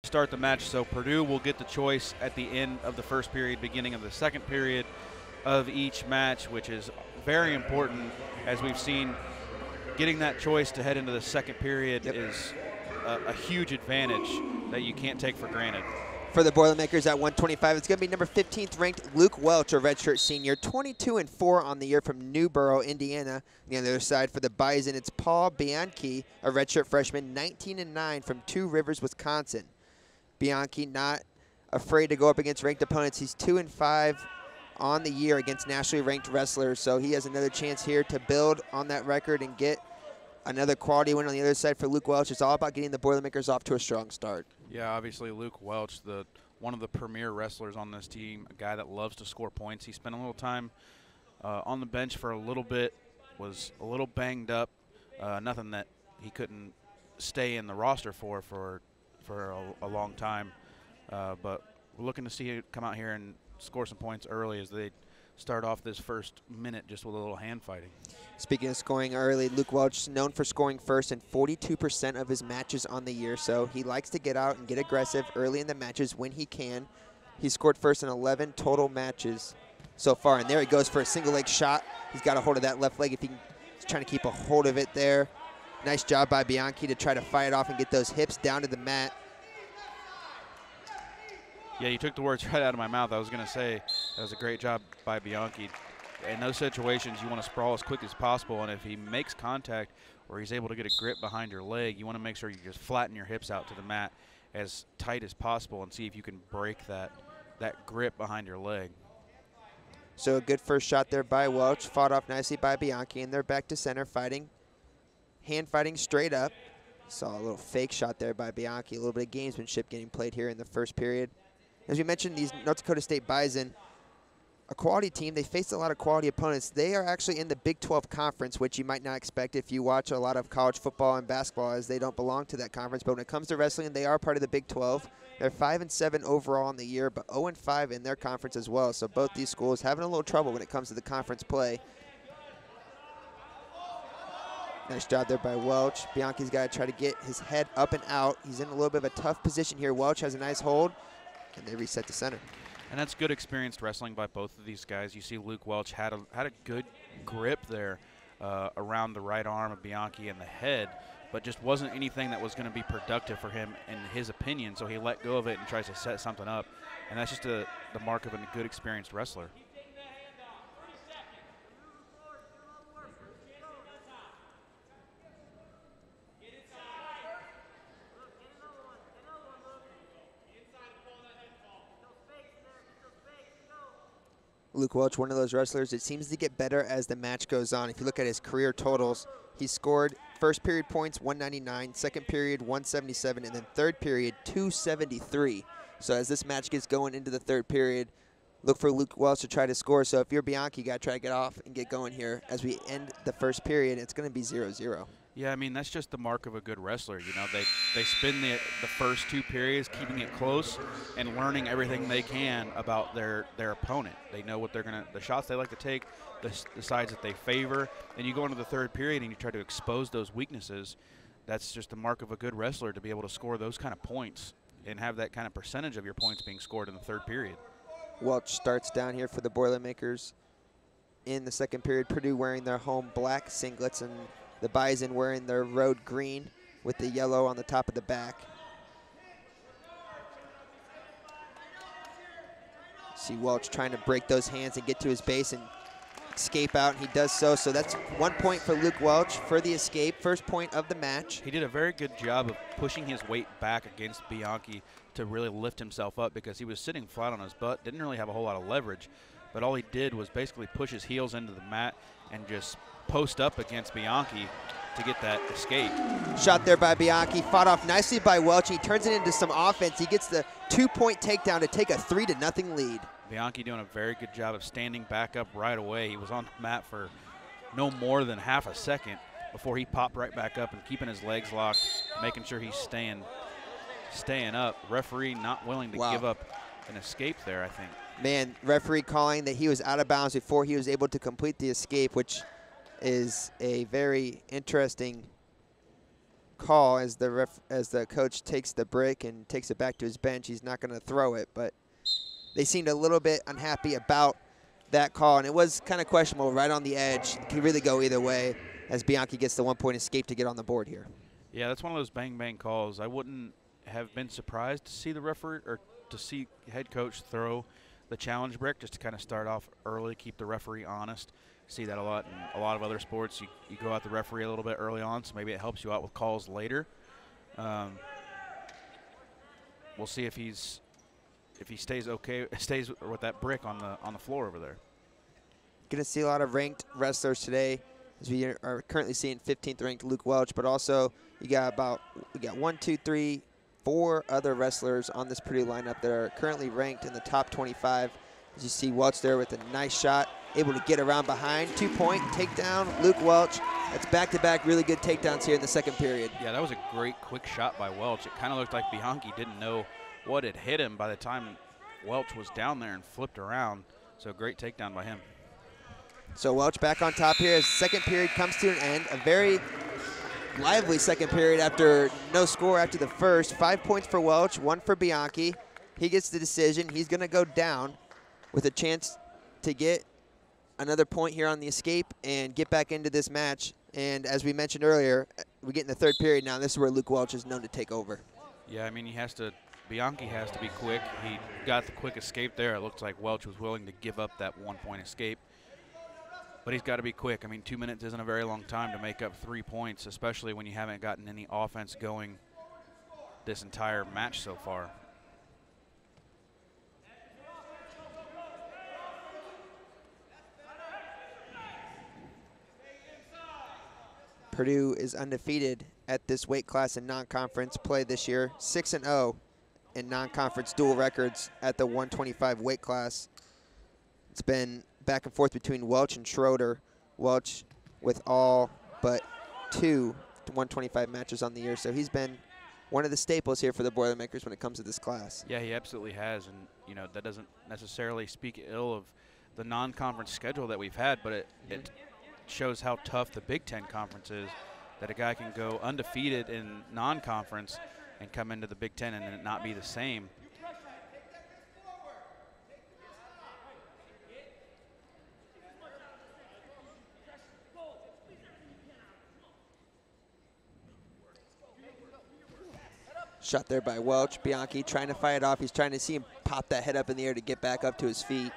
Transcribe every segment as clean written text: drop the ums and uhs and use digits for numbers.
start the match. So Purdue will get the choice at the end of the first period, beginning of the second period of each match, which is very important. As we've seen, getting that choice to head into the second period is a huge advantage that you can't take for granted. For the Boilermakers at 125, it's going to be number 15th ranked Luke Welch, a redshirt senior, 22-4 on the year from Newboro, Indiana. On the other side for the Bison, it's Paul Bianchi, a redshirt freshman, 19-9 from Two Rivers, Wisconsin. Bianchi not afraid to go up against ranked opponents. He's 2-5 on the year against nationally ranked wrestlers, so he has another chance here to build on that record and get another quality win on the other side for Luke Welch. It's all about getting the Boilermakers off to a strong start. Yeah, obviously Luke Welch, one of the premier wrestlers on this team, a guy that loves to score points. He spent a little time on the bench for a little bit, was a little banged up, nothing that he couldn't stay in the roster for a long time. But we're looking to see him come out here and score some points early as they start off this first minute just with a little hand fighting. Speaking of scoring early, Luke Welch is known for scoring first in 42% of his matches on the year, so he likes to get out and get aggressive early in the matches when he can. He scored first in 11 total matches so far, and there he goes for a single leg shot. He's got a hold of that left leg. He's trying to keep a hold of it there. Nice job by Bianchi to try to fight off and get those hips down to the mat. Yeah, you took the words right out of my mouth. I was going to say that was a great job by Bianchi. In those situations, you want to sprawl as quick as possible, and if he makes contact or he's able to get a grip behind your leg, you want to make sure you just flatten your hips out to the mat as tight as possible and see if you can break that grip behind your leg. So a good first shot there by Welch, fought off nicely by Bianchi, and they're back to center fighting, hand fighting straight up. Saw a little fake shot there by Bianchi, a little bit of gamesmanship getting played here in the first period. As we mentioned, these North Dakota State Bison, a quality team. They faced a lot of quality opponents. They are actually in the Big 12 Conference, which you might not expect if you watch a lot of college football and basketball, as they don't belong to that conference. But when it comes to wrestling, they are part of the Big 12. They're 5-7 overall in the year, but 0-5 in their conference as well. So both these schools having a little trouble when it comes to the conference play. Nice job there by Welch. Bianchi's got to try to get his head up and out. He's in a little bit of a tough position here. Welch has a nice hold, and they reset to center. And that's good experienced wrestling by both of these guys. You see Luke Welch had a good grip there around the right arm of Bianchi and the head, but just wasn't anything that was going to be productive for him in his opinion, so he let go of it and tries to set something up. And that's just the mark of a good experienced wrestler. Luke Welch, one of those wrestlers, it seems to get better as the match goes on. If you look at his career totals, he scored first period points 199, second period 177, and then third period 273. So as this match gets going into the third period, look for Luke Welch to try to score. So if you're Bianchi, you got to try to get off and get going here. As we end the first period, it's going to be 0-0. Yeah, I mean, that's just the mark of a good wrestler. You know, they spend the first two periods keeping it close and learning everything they can about their opponent. They know what the shots they like to take, the sides that they favor. And you go into the third period and you try to expose those weaknesses. That's just the mark of a good wrestler, to be able to score those kind of points and have that kind of percentage of your points being scored in the third period. Welch starts down here for the Boilermakers in the second period. Purdue wearing their home black singlets, and the Bison wearing their road green with the yellow on the top of the back. See Welch trying to break those hands and get to his base and escape out, and he does so. So that's 1 point for Luke Welch for the escape, first point of the match. He did a very good job of pushing his weight back against Bianchi to really lift himself up, because he was sitting flat on his butt, didn't really have a whole lot of leverage. But all he did was basically push his heels into the mat and just post up against Bianchi to get that escape. Shot there by Bianchi, fought off nicely by Welch. He turns it into some offense. He gets the 2-point takedown to take a 3-0 lead. Bianchi doing a very good job of standing back up right away. He was on the mat for no more than half a second before he popped right back up and keeping his legs locked, making sure he's staying up. Referee not willing to give up an escape there, I think. Man, referee calling that he was out of bounds before he was able to complete the escape, which is a very interesting call as the coach takes the brick and takes it back to his bench. He's not going to throw it, but they seemed a little bit unhappy about that call, and it was kind of questionable, right on the edge. It can really go either way as Bianchi gets the 1-point escape to get on the board here. Yeah, that's one of those bang-bang calls. I wouldn't have been surprised to see the referee or to see head coach throw the challenge brick just to kind of start off early, keep the referee honest. See that a lot in a lot of other sports. You go at the referee a little bit early on, so maybe it helps you out with calls later. We'll see if he stays with that brick on the floor over there. Going to see a lot of ranked wrestlers today, as we are currently seeing 15th ranked Luke Welch, but also we got 4 other wrestlers on this Purdue lineup that are currently ranked in the top 25. As you see Welch there with a nice shot, able to get around behind. 2-point takedown, Luke Welch. That's back-to-back really good takedowns here in the second period. Yeah, that was a great quick shot by Welch. It kind of looked like Bianchi didn't know what had hit him by the time Welch was down there and flipped around. So great takedown by him. So Welch back on top here as the second period comes to an end. A very lively second period after no score after the first. 5 points for Welch, 1 for Bianchi. He gets the decision. He's going to go down with a chance to get another point here on the escape and get back into this match. And as we mentioned earlier, we get in the third period now. This is where Luke Welch is known to take over. Yeah, I mean, Bianchi has to be quick. He got the quick escape there. It looks like Welch was willing to give up that 1-point escape. But he's got to be quick. I mean, 2 minutes isn't a very long time to make up 3 points, especially when you haven't gotten any offense going this entire match so far. Purdue is undefeated at this weight class in non-conference play this year, 6-0 in non-conference dual records at the 125 weight class. It's been back and forth between Welch and Schroeder. Welch with all but 2 125 matches on the year, so he's been one of the staples here for the Boilermakers when it comes to this class. Yeah, he absolutely has, and you know that doesn't necessarily speak ill of the non-conference schedule that we've had, but it shows how tough the Big Ten Conference is, that a guy can go undefeated in non-conference and come into the Big Ten and it not be the same. Shot there by Welch. Bianchi trying to fight it off. He's trying to see him pop that head up in the air to get back up to his feet.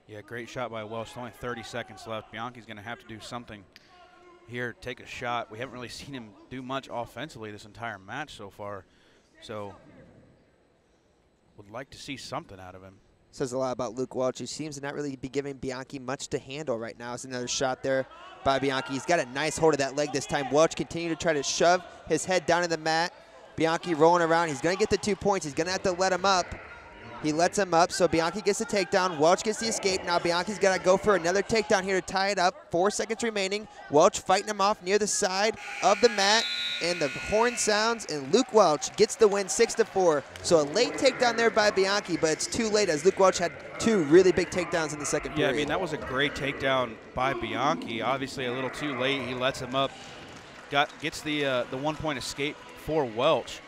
Yeah, great shot by Welch. Only 30 seconds left. Bianchi's going to have to do something here, take a shot. We haven't really seen him do much offensively this entire match so far, so would like to see something out of him. Says a lot about Luke Welch. He seems to not really be giving Bianchi much to handle right now. It's another shot there by Bianchi. He's got a nice hold of that leg this time. Welch continued to try to shove his head down in the mat. Bianchi rolling around. He's going to get the 2 points. He's going to have to let him up. He lets him up, so Bianchi gets the takedown. Welch gets the escape. Now Bianchi's got to go for another takedown here to tie it up. 4 seconds remaining. Welch fighting him off near the side of the mat, and the horn sounds, and Luke Welch gets the win 6-4. So a late takedown there by Bianchi, but it's too late as Luke Welch had 2 really big takedowns in the second period. Yeah, I mean, that was a great takedown by Bianchi. Obviously a little too late. He lets him up. Gets the 1-point escape for Welch.